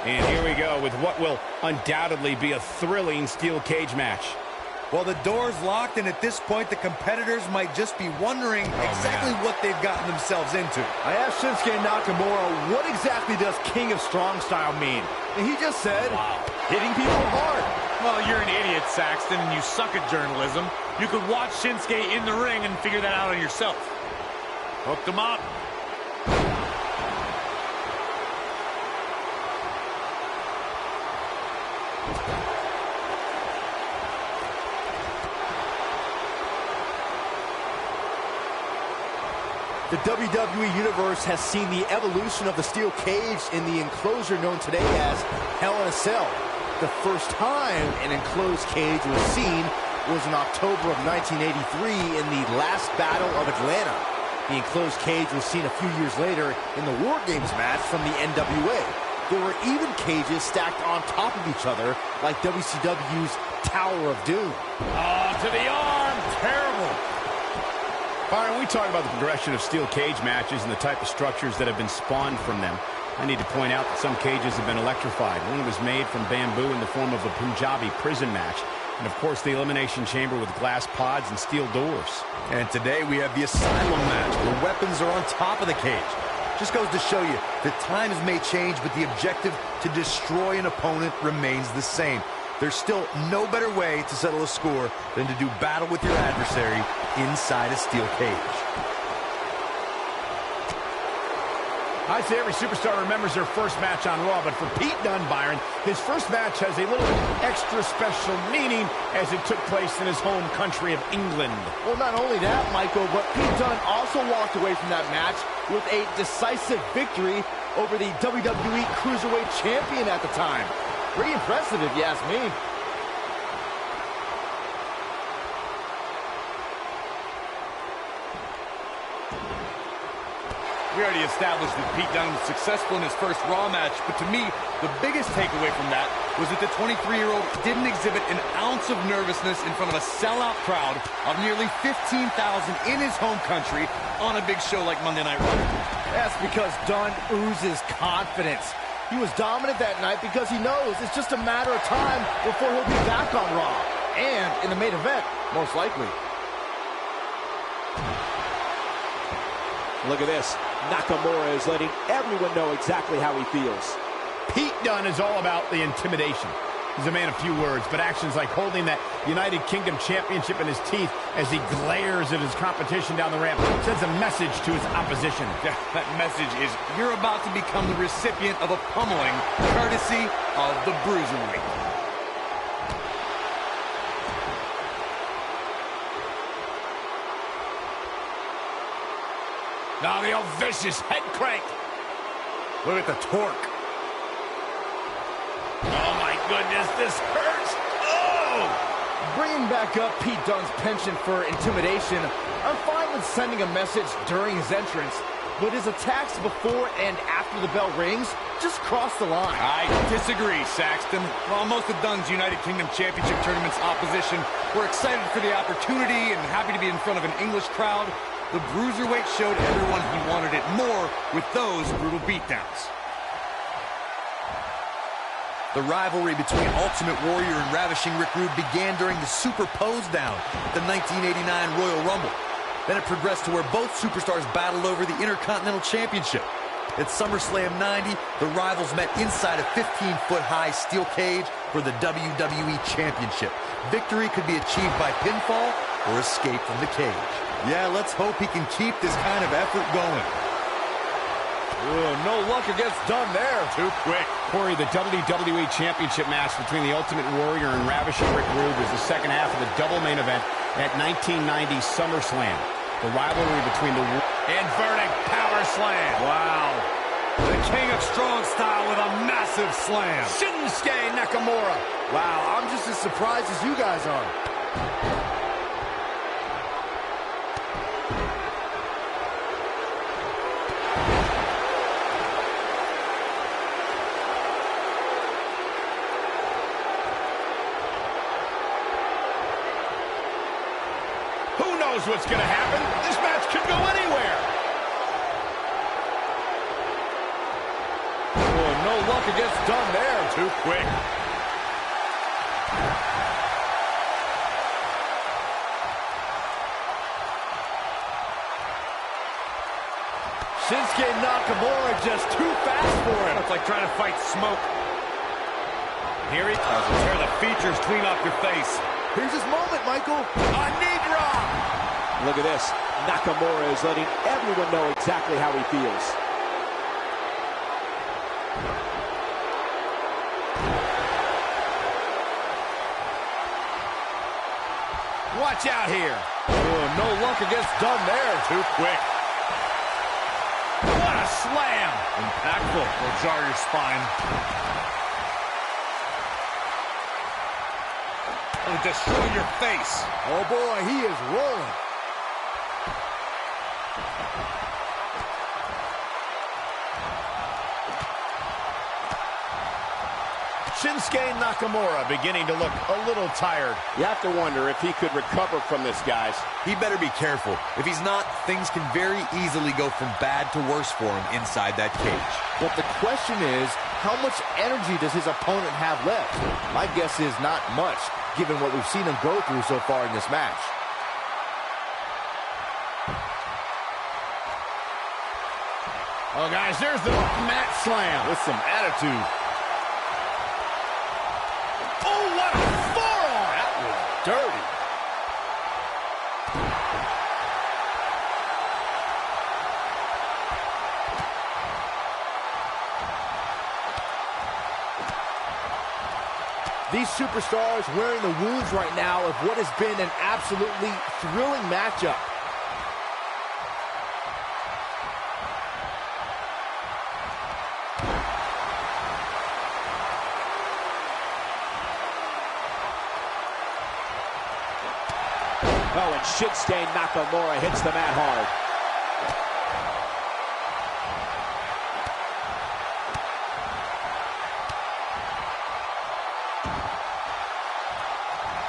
And here we go with what will undoubtedly be a thrilling steel cage match. Well, the door's locked, and at this point, the competitors might just be wondering exactly what they've gotten themselves into. I asked Shinsuke Nakamura, what exactly does King of Strong Style mean? And he just said, hitting people hard. Well, you're an idiot, Saxton, and you suck at journalism. You could watch Shinsuke in the ring and figure that out on yourself. Hooked him up. The WWE Universe has seen the evolution of the steel cage in the enclosure known today as Hell in a Cell. The first time an enclosed cage was seen was in October of 1983 in the last Battle of Atlanta. The enclosed cage was seen a few years later in the War Games match from the NWA. There were even cages stacked on top of each other, like WCW's Tower of Doom. Oh, to the arm. Terrible. Byron, we talk about the progression of steel cage matches and the type of structures that have been spawned from them. I need to point out that some cages have been electrified. One was made from bamboo in the form of a Punjabi prison match. And, of course, the Elimination Chamber with glass pods and steel doors. And today we have the Asylum match, where weapons are on top of the cage. Just goes to show you that times may change, but the objective to destroy an opponent remains the same. There's still no better way to settle a score than to do battle with your adversary inside a steel cage. I'd say every superstar remembers their first match on Raw, but for Pete Dunne, Byron, his first match has a little extra special meaning as it took place in his home country of England. Well, not only that, Michael, but Pete Dunne also walked away from that match with a decisive victory over the WWE Cruiserweight Champion at the time. Pretty impressive, if you ask me. We already established that Pete Dunne was successful in his first Raw match, but to me, the biggest takeaway from that was that the 23-year-old didn't exhibit an ounce of nervousness in front of a sellout crowd of nearly 15,000 in his home country on a big show like Monday Night Raw. That's because Dunne oozes confidence. He was dominant that night because he knows it's just a matter of time before he'll be back on Raw. And in the main event, most likely. Look at this. Nakamura is letting everyone know exactly how he feels. Pete Dunne is all about the intimidation. He's a man of few words, but actions like holding that United Kingdom Championship in his teeth as he glares at his competition down the ramp sends a message to his opposition. That message is, you're about to become the recipient of a pummeling courtesy of the Bruiserweight. Now the old vicious head crank. Look at the torque. Oh my goodness, this hurts. Oh! Bringing back up Pete Dunne's penchant for intimidation, I'm fine with sending a message during his entrance, but his attacks before and after the bell rings just cross the line. I disagree, Saxton. While most of Dunne's United Kingdom Championship Tournament's opposition were excited for the opportunity and happy to be in front of an English crowd, the Bruiserweight showed everyone he wanted it more with those brutal beatdowns. The rivalry between Ultimate Warrior and Ravishing Rick Rude began during the Super Pose Down at the 1989 Royal Rumble. Then it progressed to where both superstars battled over the Intercontinental Championship. At SummerSlam 90, the rivals met inside a 15-foot-high steel cage for the WWE Championship. Victory could be achieved by pinfall or escape from the cage. Yeah, let's hope he can keep this kind of effort going. No luck against Dunne there. Too quick. Corey, the WWE Championship match between the Ultimate Warrior and Ravishing Rick Rude was the second half of the double main event at 1990 SummerSlam. The rivalry between the... Inverted power slam. Wow. The King of Strong Style with a massive slam. Shinsuke Nakamura. Wow, I'm just as surprised as you guys are. What's going to happen? This match could go anywhere. Oh, no luck against Dunne there. Too quick. Shinsuke Nakamura just too fast for him. It's like trying to fight smoke. Here he does it. Tear the features clean off your face. Here's his moment, Michael. A knee drop. Look at this. Nakamura is letting everyone know exactly how he feels. Watch out here. Oh, no luck against Dunne there. Too quick. What a slam. Impactful. Will jar your spine. It'll destroy your face. Oh boy, he is rolling. Shinsuke Nakamura beginning to look a little tired. You have to wonder if he could recover from this, guys. He better be careful. If he's not, things can very easily go from bad to worse for him inside that cage. But the question is, how much energy does his opponent have left? My guess is not much, given what we've seen him go through so far in this match. Oh, guys, there's the mat slam with some attitude. Oh, what a forearm! That was dirty. These superstars wearing the wounds right now of what has been an absolutely thrilling matchup. Oh, and Shinsuke Nakamura hits the mat hard.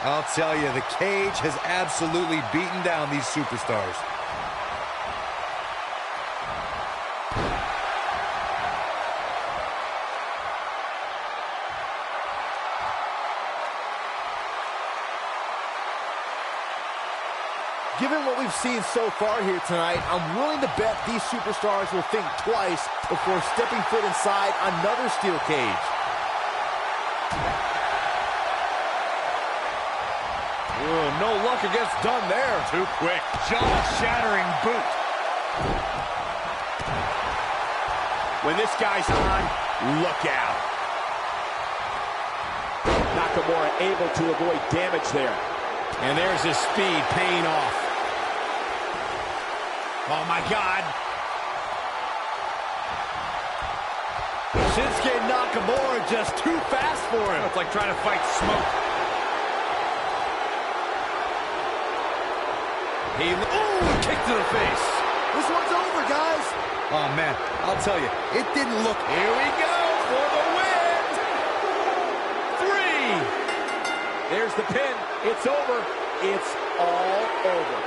I'll tell you, the cage has absolutely beaten down these superstars. Given what we've seen so far here tonight, I'm willing to bet these superstars will think twice before stepping foot inside another steel cage. Oh, no luck against Dunne there. Too quick. Jaw-shattering boot. When this guy's on, look out. Nakamura able to avoid damage there. And there's his speed paying off. Oh, my God. Shinsuke Nakamura just too fast for him. It's like trying to fight smoke. Ooh, kick to the face. This one's over, guys. Oh, man, I'll tell you, it didn't look... Here we go for the win. 3. There's the pin. It's over. It's all over.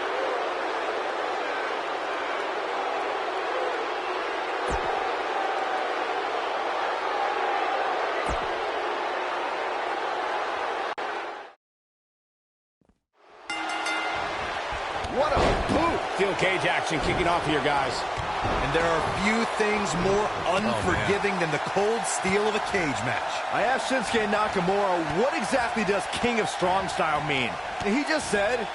What a boot. Steel cage action kicking off here, guys. And there are few things more unforgiving than the cold steel of a cage match. I asked Shinsuke Nakamura, what exactly does King of Strong Style mean? And he just said,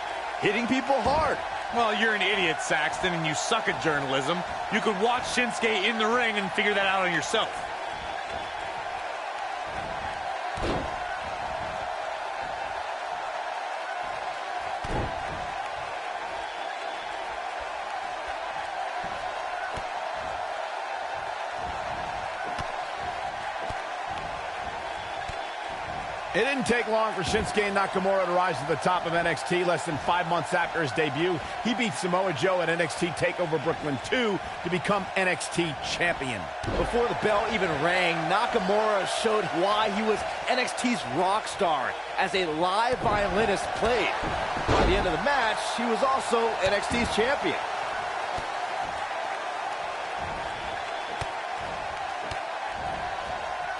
hitting people hard. Well, you're an idiot, Saxton, and you suck at journalism. You could watch Shinsuke in the ring and figure that out on yourself. It didn't take long for Shinsuke Nakamura to rise to the top of NXT. Less than 5 months after his debut, he beat Samoa Joe at NXT TakeOver Brooklyn 2 to become NXT champion. Before the bell even rang, Nakamura showed why he was NXT's rock star as a live violinist played. By the end of the match, he was also NXT's champion.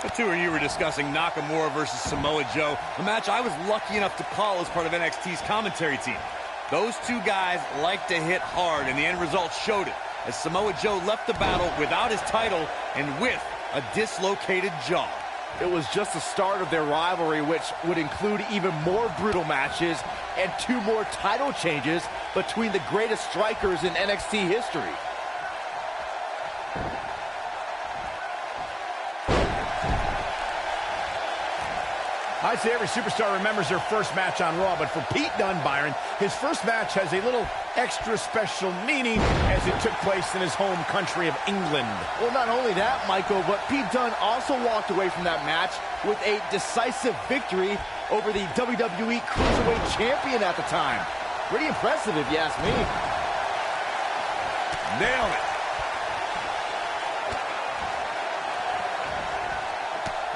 The two of you were discussing Nakamura versus Samoa Joe, a match I was lucky enough to call as part of NXT's commentary team. Those two guys like to hit hard, and the end result showed it, as Samoa Joe left the battle without his title and with a dislocated jaw. It was just the start of their rivalry, which would include even more brutal matches and 2 more title changes between the greatest strikers in NXT history. I'd say every superstar remembers their first match on Raw, but for Pete Dunne, Byron, his first match has a little extra special meaning as it took place in his home country of England. Well, not only that, Michael, but Pete Dunne also walked away from that match with a decisive victory over the WWE Cruiserweight Champion at the time. Pretty impressive, if you ask me. Nailed it.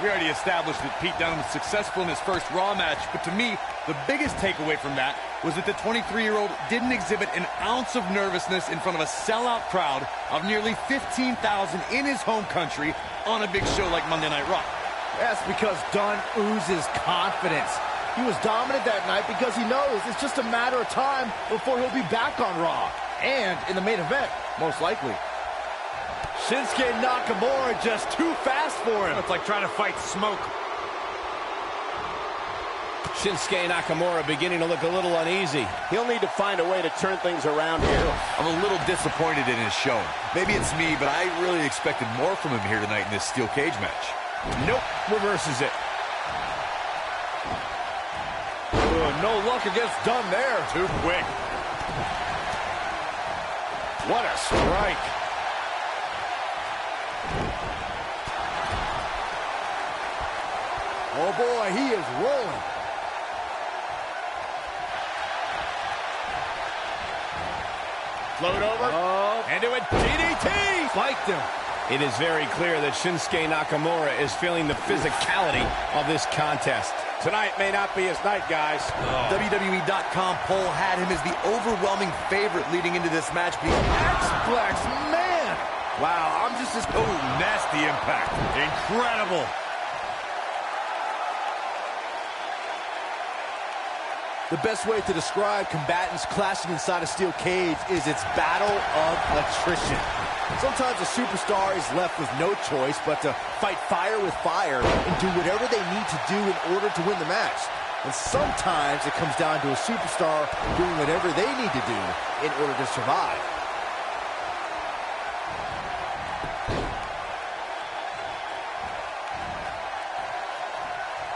We already established that Pete Dunne was successful in his first Raw match, but to me, the biggest takeaway from that was that the 23-year-old didn't exhibit an ounce of nervousness in front of a sellout crowd of nearly 15,000 in his home country on a big show like Monday Night Raw. That's because Dunne oozes confidence. He was dominant that night because he knows it's just a matter of time before he'll be back on Raw. And in the main event, most likely. Shinsuke Nakamura just too fast for him. It's like trying to fight smoke. Shinsuke Nakamura beginning to look a little uneasy. He'll need to find a way to turn things around here. I'm a little disappointed in his showing. Maybe it's me, but I really expected more from him here tonight in this steel cage match. Nope, reverses it. No luck against Dunne there. Too quick. What a strike. Oh boy, he is rolling. Float over. Into a DDT. Spiked him. It is very clear that Shinsuke Nakamura is feeling the physicality of this contest. Tonight may not be his night, guys. WWE.com poll had him as the overwhelming favorite leading into this match. X-Flex, man. Wow, I'm just as... Oh, nasty impact. Incredible. The best way to describe combatants clashing inside a steel cage is its battle of attrition. Sometimes a superstar is left with no choice but to fight fire with fire and do whatever they need to do in order to win the match. And sometimes it comes down to a superstar doing whatever they need to do in order to survive.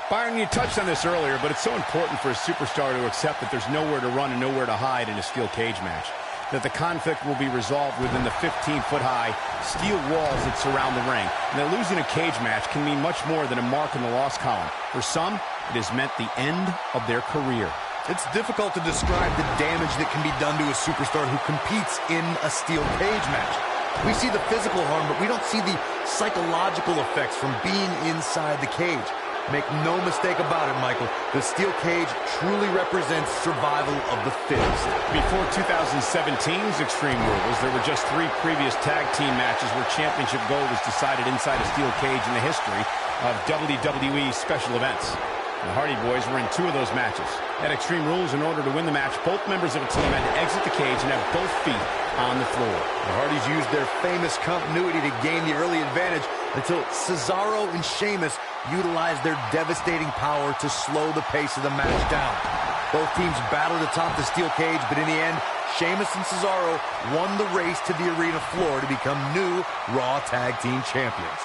Byron, you touched on this earlier, but it's so important for a superstar to accept that there's nowhere to run and nowhere to hide in a steel cage match. That the conflict will be resolved within the 15-foot-high steel walls that surround the ring. And that losing a cage match can mean much more than a mark in the loss column. For some, it has meant the end of their career. It's difficult to describe the damage that can be done to a superstar who competes in a steel cage match. We see the physical harm, but we don't see the psychological effects from being inside the cage. Make no mistake about it, Michael. The steel cage truly represents survival of the fittest. Before 2017's Extreme Rules, there were just 3 previous tag team matches where championship gold was decided inside a steel cage in the history of WWE special events. The Hardy Boys were in 2 of those matches. At Extreme Rules, in order to win the match, both members of a team had to exit the cage and have both feet on the floor. The Hardys used their famous continuity to gain the early advantage until Cesaro and Sheamus utilized their devastating power to slow the pace of the match down. Both teams battled atop the steel cage, but in the end, Sheamus and Cesaro won the race to the arena floor to become new Raw Tag Team Champions.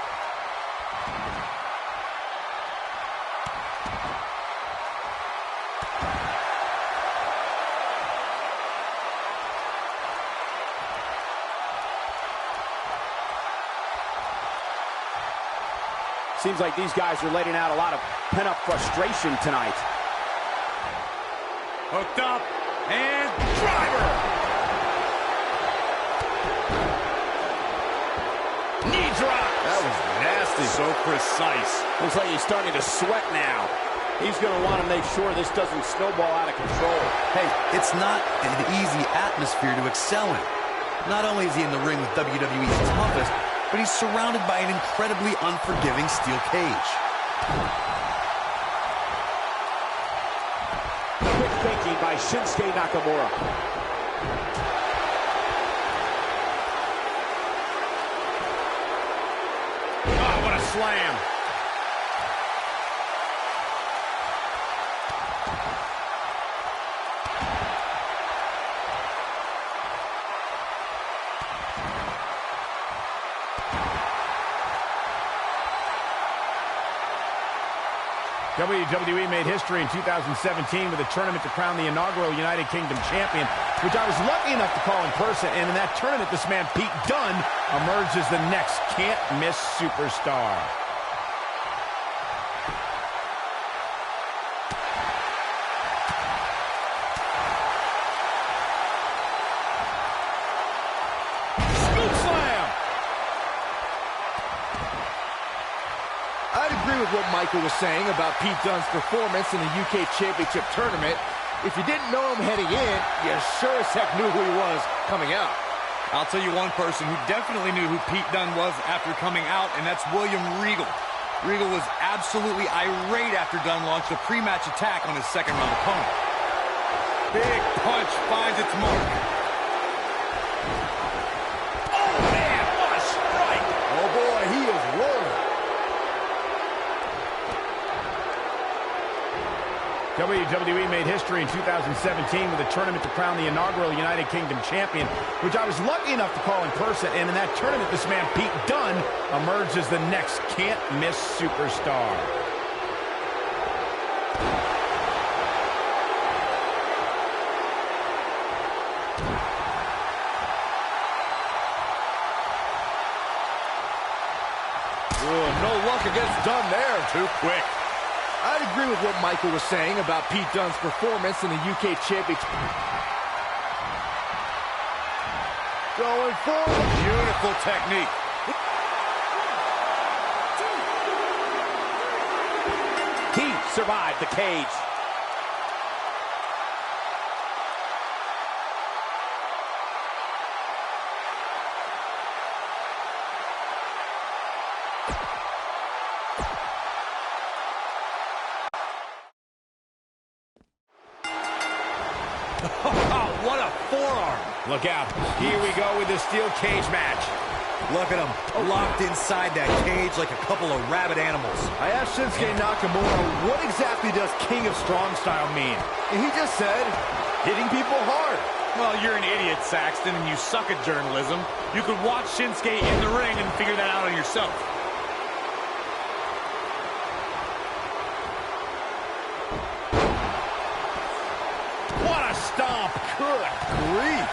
Seems like these guys are letting out a lot of pent-up frustration tonight. Hooked up, and driver! Knee drop! That was nasty. So precise. Looks like he's starting to sweat now. He's going to want to make sure this doesn't snowball out of control. Hey, it's not an easy atmosphere to excel in. Not only is he in the ring with WWE's toughest, but but he's surrounded by an incredibly unforgiving steel cage. Quick thinking by Shinsuke Nakamura. Oh, what a slam. WWE made history in 2017 with a tournament to crown the inaugural United Kingdom champion, which I was lucky enough to call in person. And in that tournament, this man, Pete Dunne, emerged as the next can't-miss superstar. Scoop slam! I'd agree with what Michael was saying about Pete Dunne's performance in the UK Championship Tournament. If you didn't know him heading in, you sure as heck knew who he was coming out. I'll tell you one person who definitely knew who Pete Dunne was after coming out, and that's William Regal. Regal was absolutely irate after Dunne launched a pre-match attack on his second-round opponent. Big punch finds its mark. Oh, man, what a strike! Oh, boy, he is rolling. WWE made history in 2017 with a tournament to crown the inaugural United Kingdom champion, which I was lucky enough to call in person. And in that tournament, this man, Pete Dunne, emerged as the next can't-miss superstar. No luck against Dunne there. Too quick. I'd agree with what Michael was saying about Pete Dunne's performance in the UK Championship. Going forward. Beautiful technique. He survived the cage. What a forearm. Look out. Here we go with this steel cage match. Look at him, locked inside that cage like a couple of rabid animals. I asked Shinsuke Nakamura, what exactly does King of Strong Style mean? And he just said, hitting people hard. Well, you're an idiot, Saxton, and you suck at journalism. You could watch Shinsuke in the ring and figure that out on yourself. What a stomp. Good grief.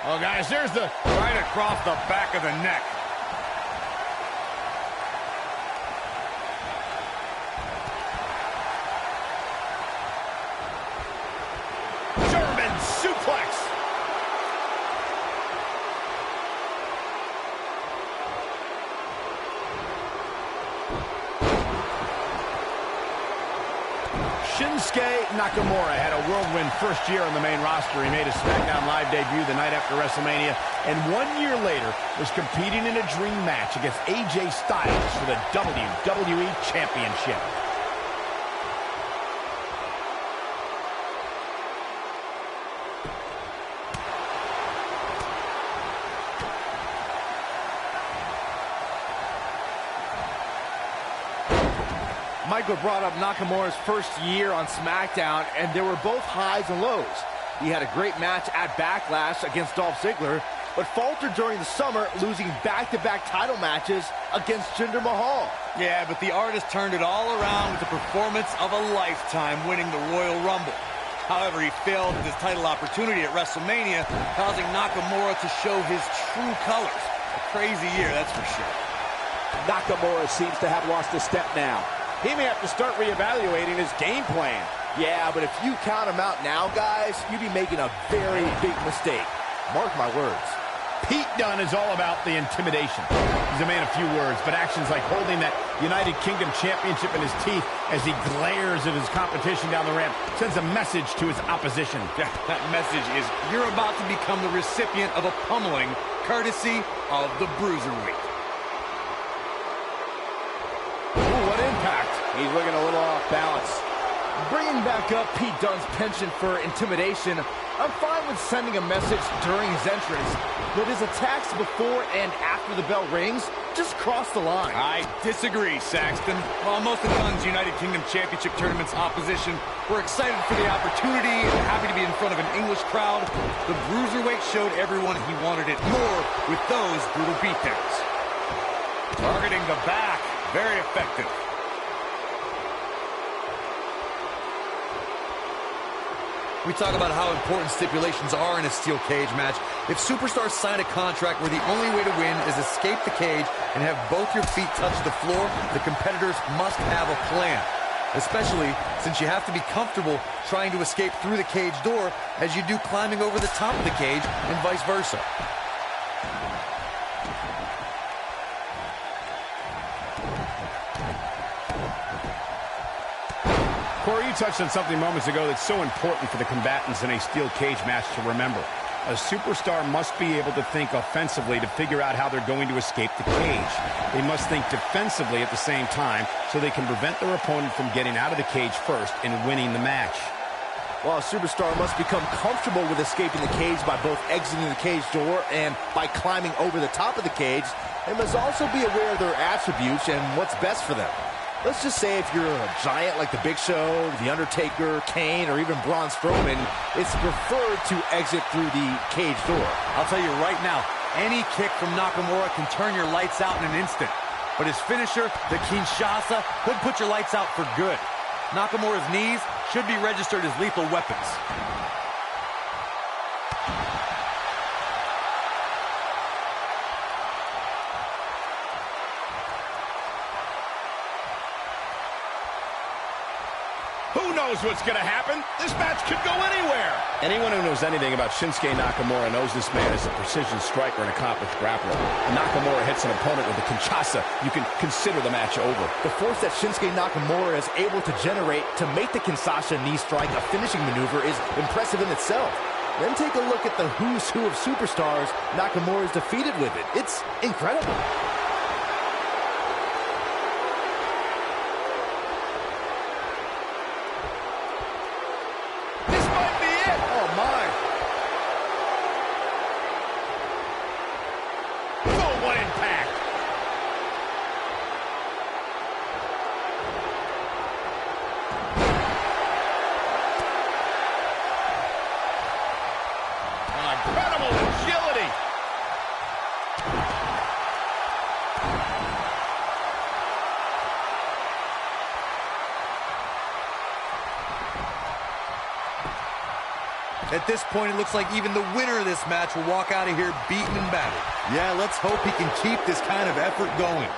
Oh, guys, there's the... Right across the back of the neck. German suplex. Shinsuke Nakamura had a whirlwind first year on the main roster. He made his SmackDown Live debut the night after WrestleMania, and 1 year later was competing in a dream match against AJ Styles for the WWE Championship. Michael brought up Nakamura's first year on SmackDown, and there were both highs and lows. He had a great match at Backlash against Dolph Ziggler, but faltered during the summer, losing back-to-back title matches against Jinder Mahal. Yeah, but the artist turned it all around with the performance of a lifetime, winning the Royal Rumble. However, he failed with his title opportunity at WrestleMania, causing Nakamura to show his true colors. A crazy year, that's for sure. Nakamura seems to have lost a step now. He may have to start reevaluating his game plan. Yeah, but if you count him out now, guys, you'd be making a very big mistake. Mark my words. Pete Dunne is all about the intimidation. He's a man of few words, but actions like holding that United Kingdom Championship in his teeth as he glares at his competition down the ramp sends a message to his opposition. Yeah, that message is you're about to become the recipient of a pummeling courtesy of the Bruiserweight. Ooh, what impact. He's looking a little off balance. Bringing back up Pete Dunne's penchant for intimidation, I'm fine with sending a message during his entrance, but his attacks before and after the bell rings just cross the line. I disagree, Saxton. While most of Dunne's United Kingdom Championship Tournament's opposition were excited for the opportunity and happy to be in front of an English crowd, the Bruiserweight showed everyone he wanted it more with those brutal beatdowns. Targeting the back, very effective. We talk about how important stipulations are in a steel cage match. If superstars sign a contract where the only way to win is escape the cage and have both your feet touch the floor, the competitors must have a plan. Especially since you have to be comfortable trying to escape through the cage door as you do climbing over the top of the cage and vice versa. Corey, you touched on something moments ago that's so important for the combatants in a steel cage match to remember. A superstar must be able to think offensively to figure out how they're going to escape the cage. They must think defensively at the same time so they can prevent their opponent from getting out of the cage first and winning the match. While a superstar must become comfortable with escaping the cage by both exiting the cage door and by climbing over the top of the cage, they must also be aware of their attributes and what's best for them. Let's just say if you're a giant like The Big Show, The Undertaker, Kane, or even Braun Strowman, it's preferred to exit through the cage door. I'll tell you right now, any kick from Nakamura can turn your lights out in an instant. But his finisher, the Kinshasa, could put your lights out for good. Nakamura's knees should be registered as lethal weapons. Who knows what's going to happen? This match could go anywhere. Anyone who knows anything about Shinsuke Nakamura knows this man is a precision striker and accomplished grappler. Nakamura hits an opponent with a Kinshasa. You can consider the match over. The force that Shinsuke Nakamura is able to generate to make the Kinshasa knee strike a finishing maneuver is impressive in itself. Then take a look at the who's who of superstars Nakamura is defeated with it. It's incredible. At this point, it looks like even the winner of this match will walk out of here beaten and battered. Yeah, let's hope he can keep this kind of effort going.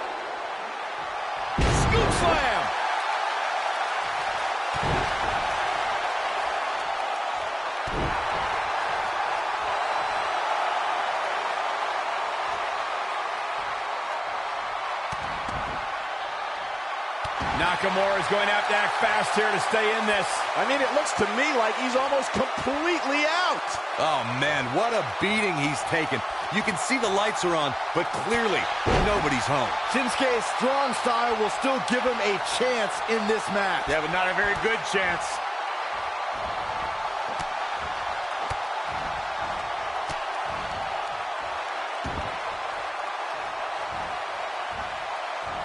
Scoop slam! Nakamura is going to have to act fast here to stay in this. I mean, it looks to me like he's almost completely out. Oh, man, what a beating he's taken. You can see the lights are on, but clearly nobody's home. Shinsuke's strong style will still give him a chance in this match. Yeah, but not a very good chance.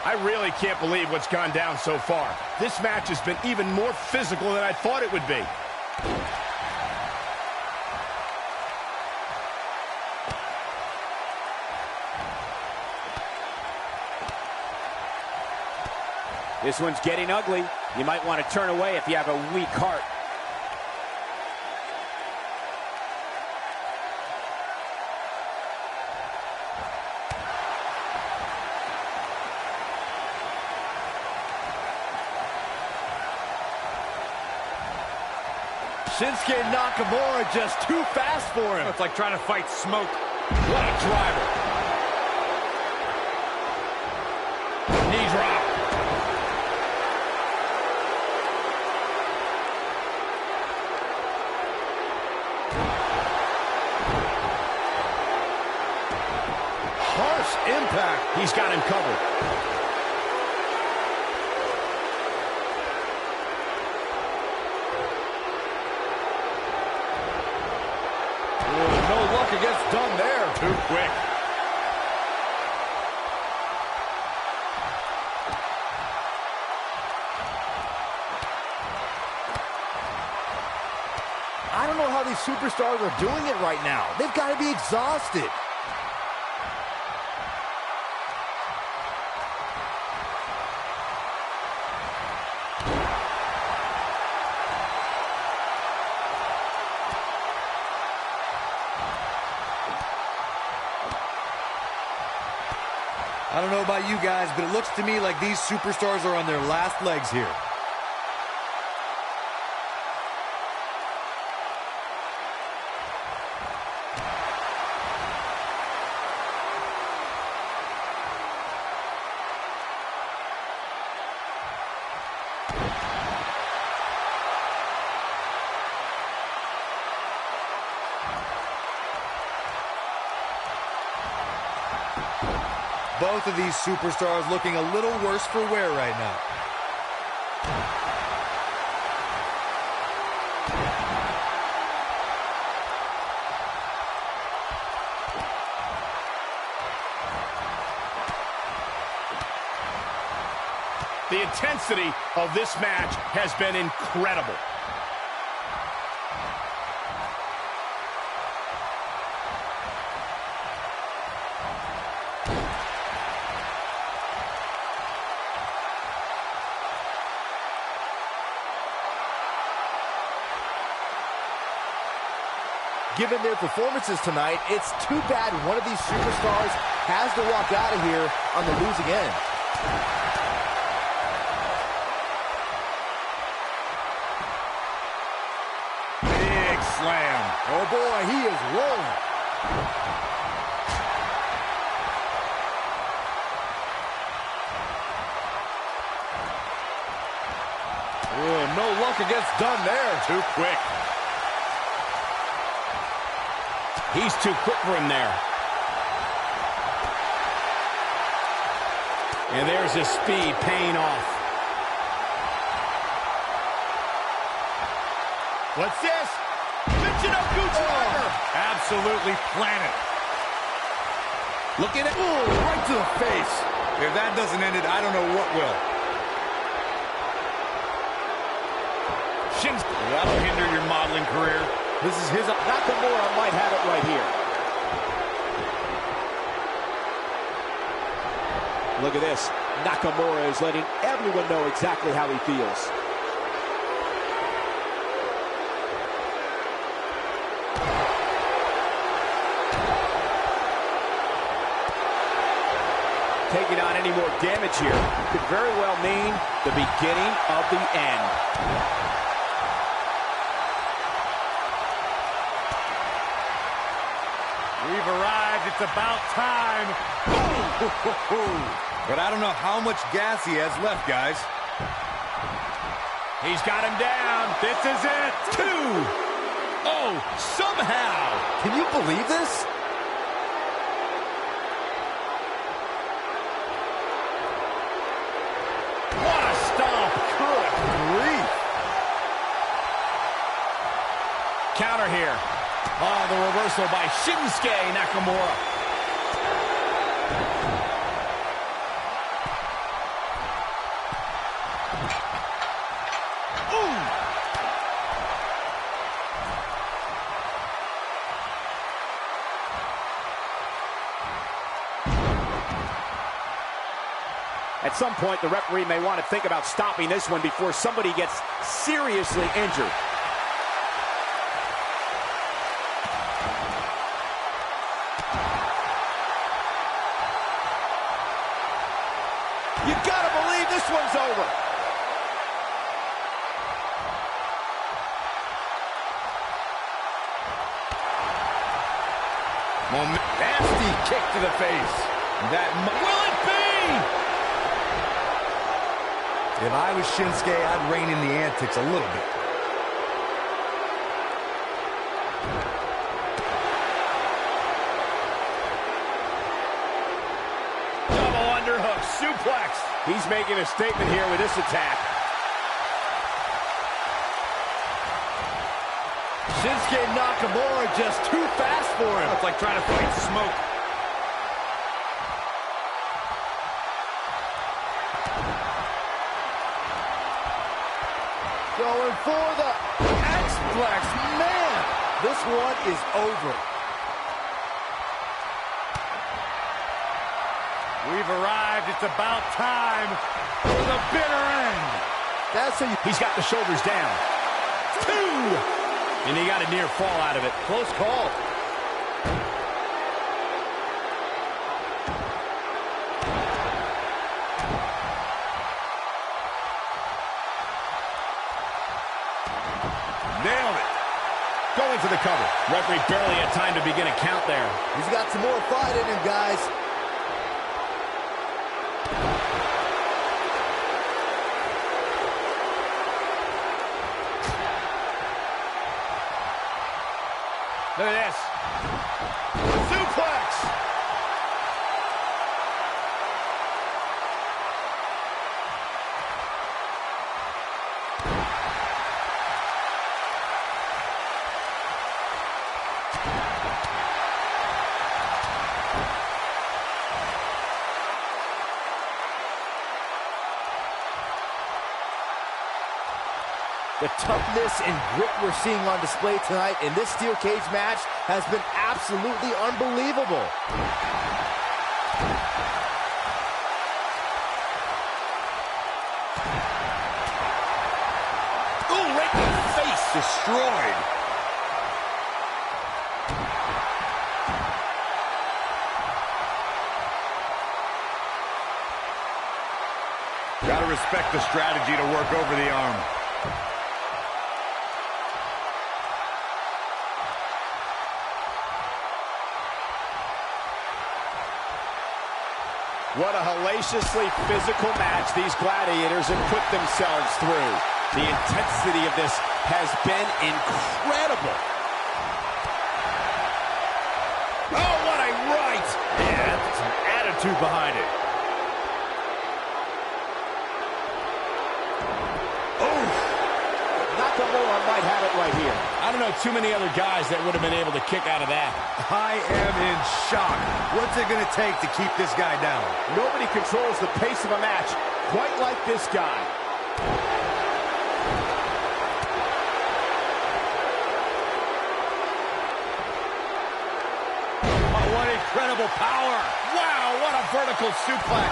I really can't believe what's gone down so far. This match has been even more physical than I thought it would be. This one's getting ugly. You might want to turn away if you have a weak heart. Shinsuke Nakamura just too fast for him. It's like trying to fight smoke. What a driver. Knee drop. Harsh impact. He's got him covered. No luck against Dunne there. Too quick. I don't know how these superstars are doing it right now. They've got to be exhausted. I don't know about you guys, but it looks to me like these superstars are on their last legs here. Both of these superstars looking a little worse for wear right now. The intensity of this match has been incredible. Given their performances tonight, it's too bad one of these superstars has to walk out of here on the losing end. Big slam. Oh boy, he is rolling. Oh, no luck against Dunne there. Too quick. He's too quick for him there. And there's his speed paying off. What's this? Absolutely planted. Looking at, right to the face. If that doesn't end it, I don't know what will. Shinsuke. That'll hinder your modeling career. This is his. Nakamura might have it right here. Look at this. Nakamura is letting everyone know exactly how he feels. Taking on any more damage here could very well mean the beginning of the end. We've arrived. It's about time. But I don't know how much gas he has left, guys. He's got him down. This is it. 2. Oh, somehow. Can you believe this? What a stomp. Good grief. Counter here. Oh, the reversal by Shinsuke Nakamura. At some point, the referee may want to think about stopping this one before somebody gets seriously injured. You gotta believe this one's over. Nasty kick to the face. Will it be? If I was Shinsuke, I'd rein in the antics a little bit. Double underhook, suplex. He's making a statement here with this attack. Shinsuke Nakamura just too fast for him. It's like trying to fight smoke. Going for the X-Flex. Man, this one is over. We've arrived. It's about time for the bitter end. That's how you... He's got the shoulders down. 2! And he got a near fall out of it. Close call. Nailed it. Going for the cover. Referee barely had time to begin a count there. He's got some more fight in him, guys. Look at this. Suplex. The toughness and grit we're seeing on display tonight in this steel cage match has been absolutely unbelievable. Ooh, right in the face. Destroyed. Gotta respect the strategy to work over the arm. What a hellaciously physical match these gladiators have put themselves through. The intensity of this has been incredible. Oh, what a right! Yeah, that's some attitude behind it. Nakamura might have it right here. I don't know too many other guys that would have been able to kick out of that. I am in shock. What's it going to take to keep this guy down? Nobody controls the pace of a match quite like this guy. Oh, what incredible power. Wow, what a vertical suplex.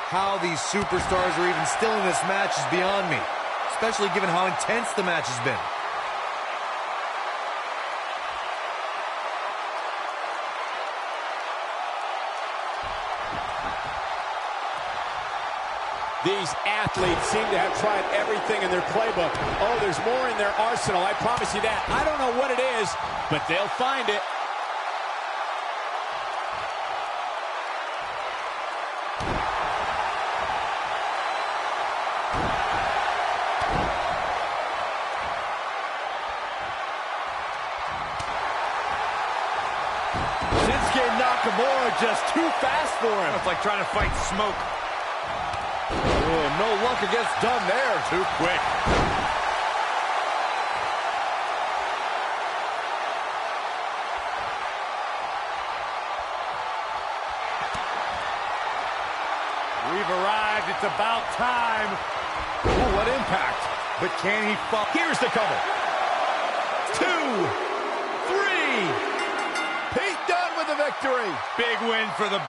How these superstars are even still in this match is beyond me, especially given how intense the match has been. These athletes seem to have tried everything in their playbook. Oh, there's more in their arsenal, I promise you that. I don't know what it is, but they'll find it. Shinsuke Nakamura just too fast for him. It's like trying to fight smoke. Oh, no luck against Dunne there. Too quick. We've arrived. It's about time. Ooh, what impact. But can he fall? Here's the cover. 2, 3. Pete Dunne with the victory. Big win for the